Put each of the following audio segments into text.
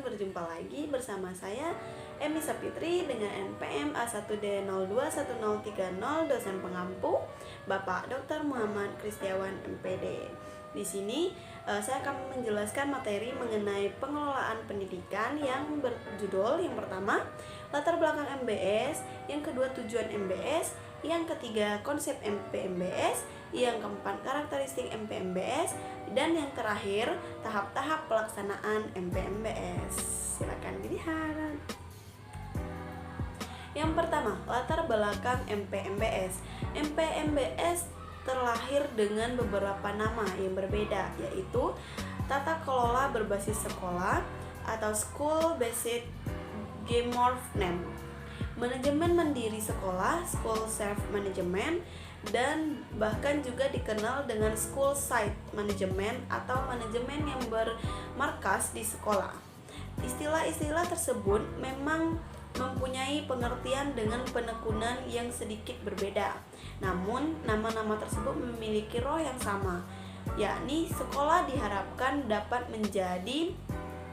teman-teman, berjumpa lagi bersama saya Emi Sapitri dengan NPM A1D021030, dosen pengampu Bapak Dr. Muhammad Kristiawan MPD. Di sini saya akan menjelaskan materi mengenai pengelolaan pendidikan yang berjudul yang pertama latar belakang MBS, yang kedua tujuan MBS, yang ketiga konsep MPMBS, yang keempat karakteristik MPMBS, dan yang terakhir tahap-tahap pelaksanaan MPMBS. Silakan dilihat. Yang pertama, latar belakang MPMBS. MPMBS terlahir dengan beberapa nama yang berbeda, yaitu tata kelola berbasis sekolah atau School Based Gemorph Name, manajemen mandiri sekolah, School Self Management, dan bahkan juga dikenal dengan School Site Management atau manajemen yang bermarkas di sekolah. Istilah-istilah tersebut memang mempunyai pengertian dengan penekunan yang sedikit berbeda. Namun, nama-nama tersebut memiliki roh yang sama, yakni sekolah diharapkan dapat menjadi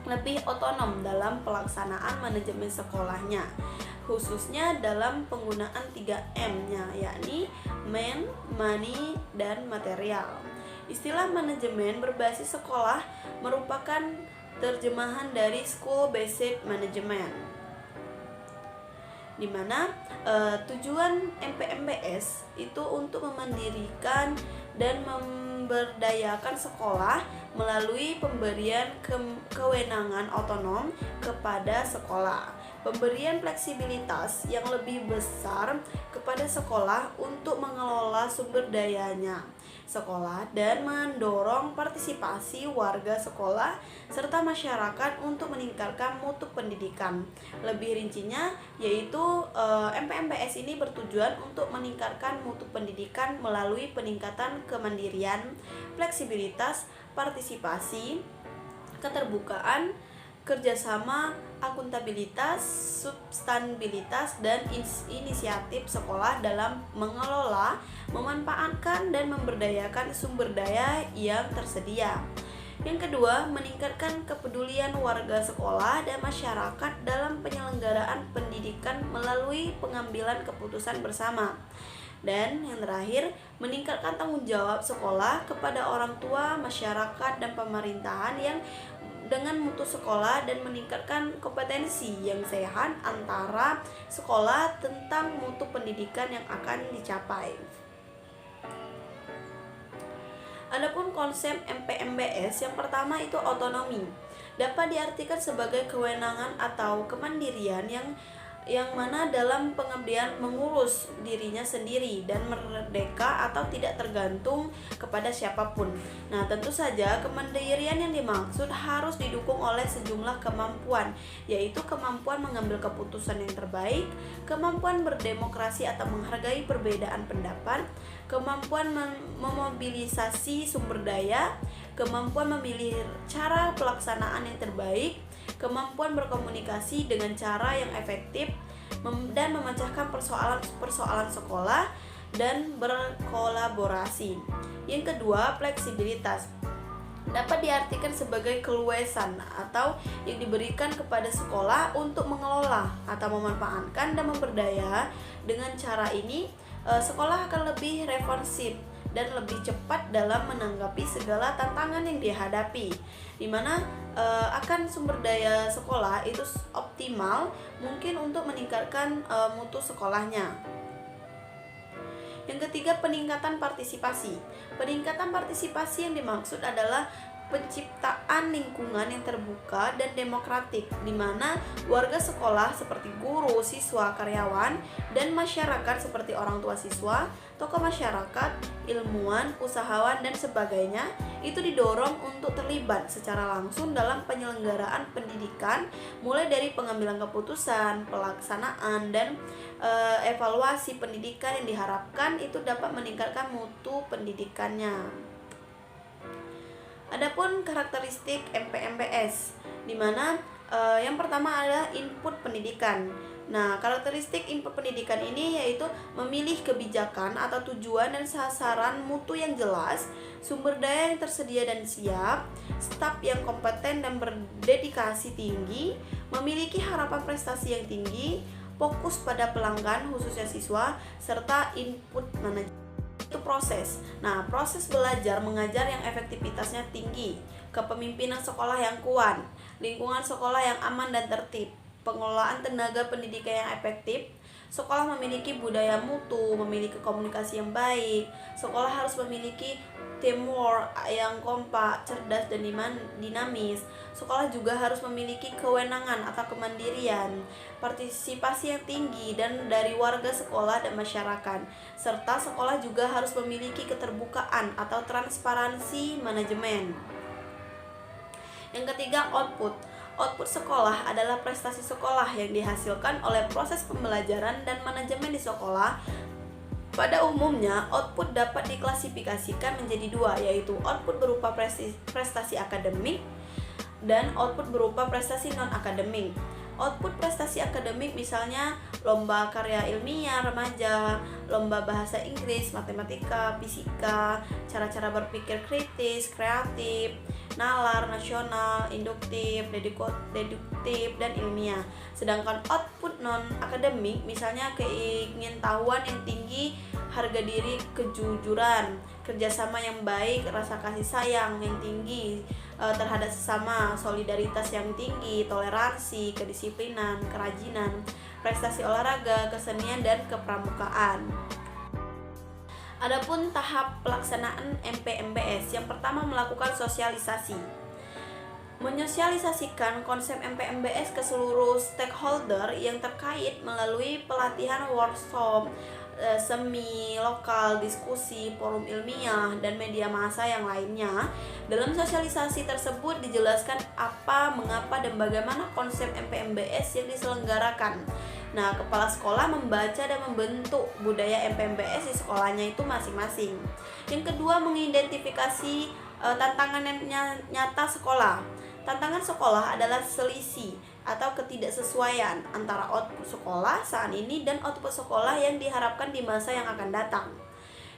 lebih otonom dalam pelaksanaan manajemen sekolahnya, khususnya dalam penggunaan 3M-nya, yakni man, money, dan material. Istilah manajemen berbasis sekolah merupakan terjemahan dari School Based Management, di mana tujuan MPMBS itu untuk memandirikan dan memberdayakan sekolah melalui pemberian kewenangan otonom kepada sekolah, pemberian fleksibilitas yang lebih besar kepada sekolah untuk mengelola sumber dayanya sekolah, dan mendorong partisipasi warga sekolah serta masyarakat untuk meningkatkan mutu pendidikan. Lebih rincinya yaitu MPMBS ini bertujuan untuk meningkatkan mutu pendidikan melalui peningkatan kemandirian, fleksibilitas, partisipasi, keterbukaan, kerjasama, akuntabilitas, substansibilitas, dan inisiatif sekolah dalam mengelola, memanfaatkan, dan memberdayakan sumber daya yang tersedia. Yang kedua, meningkatkan kepedulian warga sekolah dan masyarakat dalam penyelenggaraan pendidikan melalui pengambilan keputusan bersama. Dan yang terakhir, meningkatkan tanggung jawab sekolah kepada orang tua, masyarakat, dan pemerintahan yang dengan mutu sekolah dan meningkatkan kompetensi yang sehat antara sekolah tentang mutu pendidikan yang akan dicapai. Adapun konsep MPMBS, yang pertama itu otonomi. Dapat diartikan sebagai kewenangan atau kemandirian yang mana dalam pengabdian mengurus dirinya sendiri dan merdeka atau tidak tergantung kepada siapapun. Nah, tentu saja kemandirian yang dimaksud harus didukung oleh sejumlah kemampuan, yaitu kemampuan mengambil keputusan yang terbaik, kemampuan berdemokrasi atau menghargai perbedaan pendapat, kemampuan memobilisasi sumber daya, kemampuan memilih cara pelaksanaan yang terbaik, kemampuan berkomunikasi dengan cara yang efektif, dan memecahkan persoalan sekolah dan berkolaborasi. Yang kedua, fleksibilitas. Dapat diartikan sebagai keluasan atau yang diberikan kepada sekolah untuk mengelola atau memanfaatkan dan memberdaya. Dengan cara ini, sekolah akan lebih responsif dan lebih cepat dalam menanggapi segala tantangan yang dihadapi, di mana akan sumber daya sekolah itu optimal mungkin untuk meningkatkan mutu sekolahnya. Yang ketiga, peningkatan partisipasi. Peningkatan partisipasi yang dimaksud adalah penciptaan lingkungan yang terbuka dan demokratik, di mana warga sekolah seperti guru, siswa, karyawan, dan masyarakat seperti orang tua siswa, tokoh masyarakat, ilmuwan, usahawan, dan sebagainya itu didorong untuk terlibat secara langsung dalam penyelenggaraan pendidikan, mulai dari pengambilan keputusan, pelaksanaan, dan evaluasi pendidikan yang diharapkan itu dapat meningkatkan mutu pendidikannya. Adapun karakteristik MPMBS, di mana yang pertama adalah input pendidikan. Nah, karakteristik input pendidikan ini yaitu memilih kebijakan atau tujuan dan sasaran mutu yang jelas, sumber daya yang tersedia dan siap, staf yang kompeten dan berdedikasi tinggi, memiliki harapan prestasi yang tinggi, fokus pada pelanggan khususnya siswa, serta input manajemen. Itu proses. Nah, proses belajar mengajar yang efektivitasnya tinggi, kepemimpinan sekolah yang kuat, lingkungan sekolah yang aman dan tertib, pengelolaan tenaga pendidikan yang efektif, sekolah memiliki budaya mutu, memiliki komunikasi yang baik, sekolah harus memiliki teamwork yang kompak, cerdas, dan dinamis. Sekolah juga harus memiliki kewenangan atau kemandirian, partisipasi yang tinggi dan dari warga sekolah dan masyarakat, serta sekolah juga harus memiliki keterbukaan atau transparansi manajemen. Yang ketiga, output. Output sekolah adalah prestasi sekolah yang dihasilkan oleh proses pembelajaran dan manajemen di sekolah. Pada umumnya, output dapat diklasifikasikan menjadi dua, yaitu output berupa prestasi akademik dan output berupa prestasi non-akademik. Output prestasi akademik misalnya lomba karya ilmiah remaja, lomba bahasa Inggris, matematika, fisika, cara-cara berpikir kritis, kreatif, nalar, nasional, induktif, deduktif, dan ilmiah. Sedangkan output non-akademik misalnya keingintahuan yang tinggi, harga diri, kejujuran, kerjasama yang baik, rasa kasih sayang yang tinggi terhadap sesama, solidaritas yang tinggi, toleransi, kedisiplinan, kerajinan, prestasi olahraga, kesenian, dan kepramukaan. Adapun tahap pelaksanaan MPMBS, yang pertama melakukan sosialisasi. Menyosialisasikan konsep MPMBS ke seluruh stakeholder yang terkait melalui pelatihan workshop, semi, lokal, diskusi, forum ilmiah, dan media massa yang lainnya. Dalam sosialisasi tersebut dijelaskan apa, mengapa, dan bagaimana konsep MPMBS yang diselenggarakan. Nah, kepala sekolah membaca dan membentuk budaya MPMBS di sekolahnya itu masing-masing. Yang kedua, mengidentifikasi tantangan yang nyata sekolah. Tantangan sekolah adalah selisih atau ketidaksesuaian antara output sekolah saat ini dan output sekolah yang diharapkan di masa yang akan datang.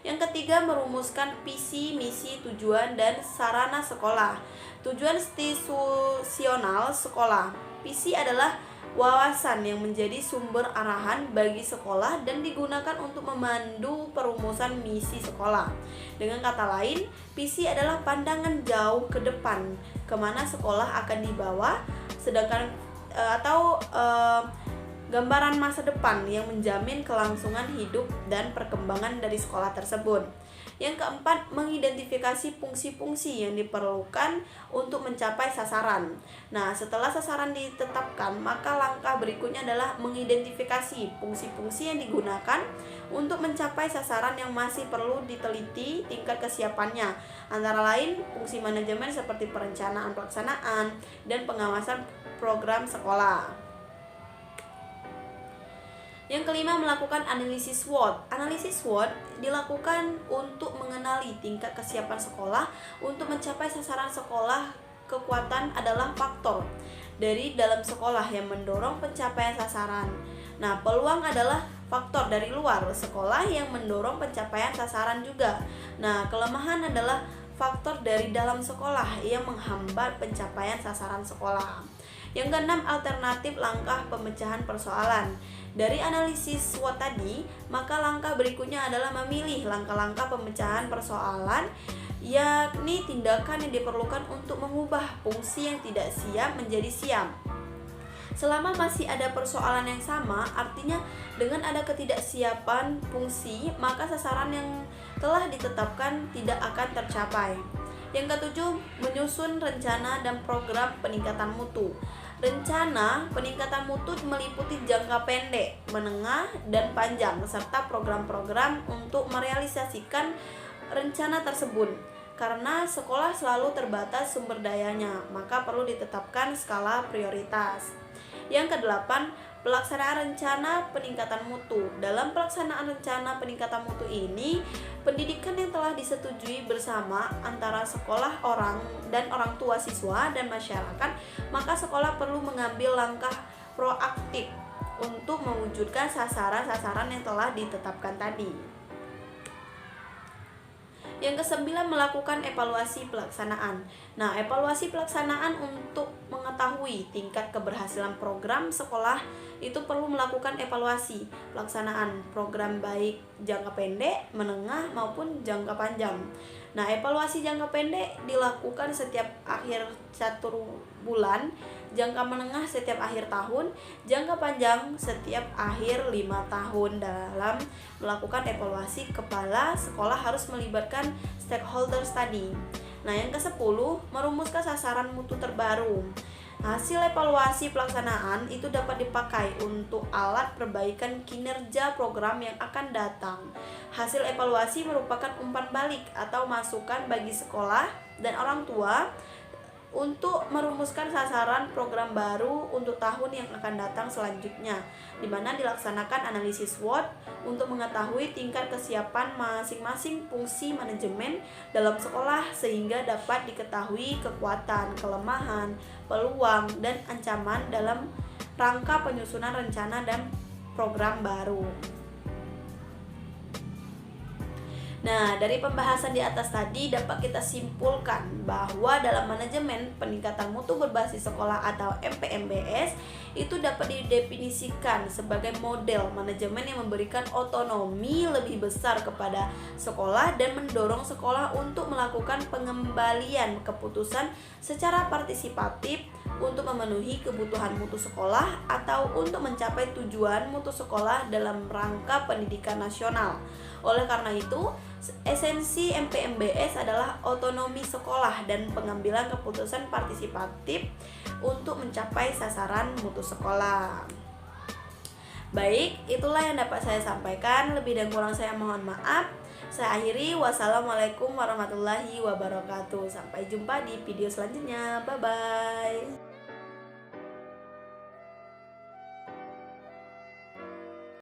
Yang ketiga, merumuskan visi, misi, tujuan, dan sarana sekolah. Tujuan institusional sekolah. Visi adalah wawasan yang menjadi sumber arahan bagi sekolah dan digunakan untuk memandu perumusan misi sekolah. Dengan kata lain, visi adalah pandangan jauh ke depan kemana sekolah akan dibawa, sedangkan gambaran masa depan yang menjamin kelangsungan hidup dan perkembangan dari sekolah tersebut. Yang keempat, mengidentifikasi fungsi-fungsi yang diperlukan untuk mencapai sasaran. Nah, setelah sasaran ditetapkan, maka langkah berikutnya adalah mengidentifikasi fungsi-fungsi yang digunakan untuk mencapai sasaran yang masih perlu diteliti tingkat kesiapannya. Antara lain, fungsi manajemen seperti perencanaan pelaksanaan dan pengawasan program sekolah. Yang kelima, melakukan analisis SWOT. Analisis SWOT dilakukan untuk mengenali tingkat kesiapan sekolah untuk mencapai sasaran sekolah. Kekuatan adalah faktor dari dalam sekolah yang mendorong pencapaian sasaran. Nah, peluang adalah faktor dari luar sekolah yang mendorong pencapaian sasaran juga. Nah, kelemahan adalah faktor dari dalam sekolah yang menghambat pencapaian sasaran sekolah. Yang keenam, alternatif langkah pemecahan persoalan. Dari analisis SWOT tadi, maka langkah berikutnya adalah memilih langkah-langkah pemecahan persoalan, yakni tindakan yang diperlukan untuk mengubah fungsi yang tidak siap menjadi siap. Selama masih ada persoalan yang sama, artinya dengan ada ketidaksiapan fungsi, maka sasaran yang telah ditetapkan tidak akan tercapai. Yang ketujuh, menyusun rencana dan program peningkatan mutu. Rencana peningkatan mutu meliputi jangka pendek, menengah, dan panjang, serta program-program untuk merealisasikan rencana tersebut. Karena sekolah selalu terbatas sumber dayanya, maka perlu ditetapkan skala prioritas. Yang kedelapan, pelaksanaan rencana peningkatan mutu. Dalam pelaksanaan rencana peningkatan mutu ini, pendidikan yang telah disetujui bersama antara sekolah dan orang tua siswa dan masyarakat, maka sekolah perlu mengambil langkah proaktif untuk mewujudkan sasaran-sasaran yang telah ditetapkan tadi. Yang kesembilan, melakukan evaluasi pelaksanaan. Nah, evaluasi pelaksanaan untuk mengetahui tingkat keberhasilan program sekolah itu perlu melakukan evaluasi pelaksanaan program baik jangka pendek, menengah maupun jangka panjang. Nah, evaluasi jangka pendek dilakukan setiap akhir 1 bulan, jangka menengah setiap akhir tahun, jangka panjang setiap akhir 5 tahun. Dalam melakukan evaluasi, kepala sekolah harus melibatkan stakeholders tadi. Nah, yang ke-10, merumuskan sasaran mutu terbaru. Hasil evaluasi pelaksanaan itu dapat dipakai untuk alat perbaikan kinerja program yang akan datang. Hasil evaluasi merupakan umpan balik atau masukan bagi sekolah dan orang tua untuk merumuskan sasaran program baru untuk tahun yang akan datang selanjutnya, di mana dilaksanakan analisis SWOT untuk mengetahui tingkat kesiapan masing-masing fungsi manajemen dalam sekolah sehingga dapat diketahui kekuatan, kelemahan, peluang, dan ancaman dalam rangka penyusunan rencana dan program baru. Nah, dari pembahasan di atas tadi dapat kita simpulkan bahwa dalam manajemen peningkatan mutu berbasis sekolah atau MPMBS itu dapat didefinisikan sebagai model manajemen yang memberikan otonomi lebih besar kepada sekolah dan mendorong sekolah untuk melakukan pengembalian keputusan secara partisipatif untuk memenuhi kebutuhan mutu sekolah atau untuk mencapai tujuan mutu sekolah dalam rangka pendidikan nasional. Oleh karena itu, esensi MPMBS adalah otonomi sekolah dan pengambilan keputusan partisipatif untuk mencapai sasaran mutu sekolah. Baik, itulah yang dapat saya sampaikan. Lebih dan kurang saya mohon maaf. Saya akhiri. Wassalamualaikum warahmatullahi wabarakatuh. Sampai jumpa di video selanjutnya. Bye-bye.